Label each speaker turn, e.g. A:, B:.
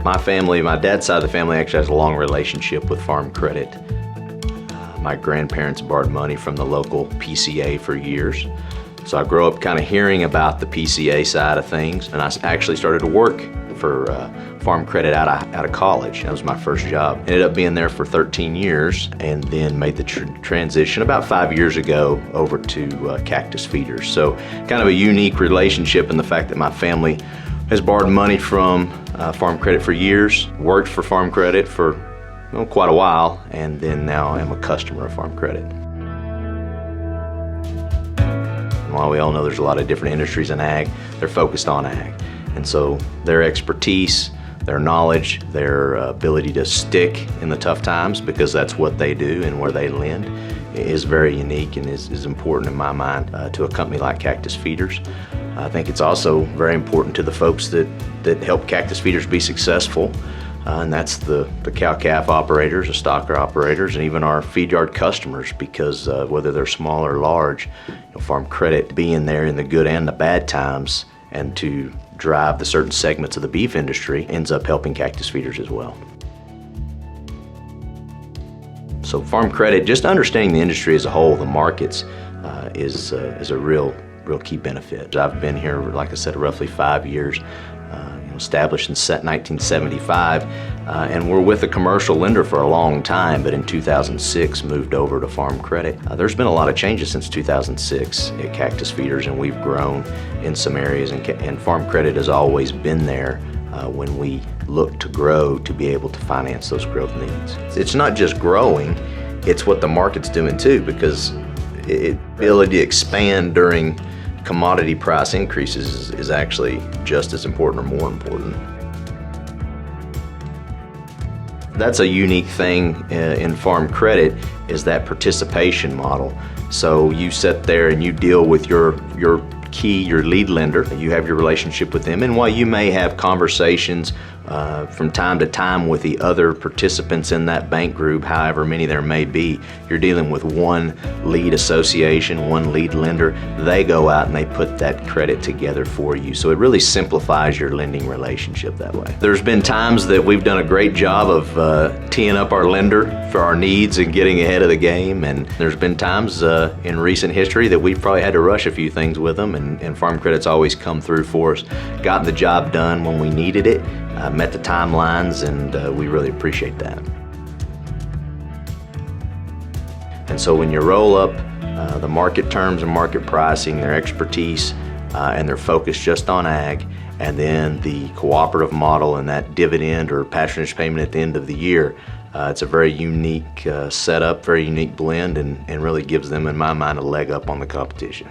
A: My family, my dad's side of the family actually has a long relationship with Farm Credit. My grandparents borrowed money from the local PCA for years. So I grew up kind of hearing about the PCA side of things, and I actually started to work for Farm Credit out of college. That was my first job. Ended up being there for 13 years and then made the transition about 5 years ago over to Cactus Feeders. So kind of a unique relationship in the fact that my family has borrowed money from Farm Credit for years, worked for Farm Credit for quite a while, and then now I'm a customer of Farm Credit. While we all know there's a lot of different industries in ag, they're focused on ag. And so their expertise, their knowledge, their ability to stick in the tough times, because that's what they do and where they lend, is very unique and is important in my mind to a company like Cactus Feeders. I think it's also very important to the folks that help Cactus Feeders be successful, and that's the cow-calf operators, the stocker operators, and even our feed yard customers, because whether they're small or large, Farm Credit being there in the good and the bad times and to drive the certain segments of the beef industry ends up helping Cactus Feeders as well. So Farm Credit, just understanding the industry as a whole, the markets, is a real key benefit. I've been here, like I said, roughly 5 years, established in 1975, and we're with a commercial lender for a long time, but in 2006 moved over to Farm Credit. There's been a lot of changes since 2006 at Cactus Feeders, and we've grown in some areas, and Farm Credit has always been there when we look to grow to be able to finance those growth needs. It's not just growing, it's what the market's doing too, because the ability to expand during commodity price increases is actually just as important or more important. That's a unique thing in Farm Credit, is that participation model. So you sit there and you deal with your lead lender. You have your relationship with them, and while you may have conversations from time to time with the other participants in that bank group, however many there may be, you're dealing with one lead association, one lead lender. They go out and they put that credit together for you. So it really simplifies your lending relationship that way. There's been times that we've done a great job of teeing up our lender for our needs and getting ahead of the game, and there's been times in recent history that we've probably had to rush a few things with them, and Farm Credit's always come through for us, gotten the job done when we needed it, met the timelines, and we really appreciate that. And so when you roll up the market terms and market pricing, their expertise, and their focus just on ag, and then the cooperative model and that dividend or patronage payment at the end of the year, it's a very unique setup, very unique blend, and really gives them, in my mind, a leg up on the competition.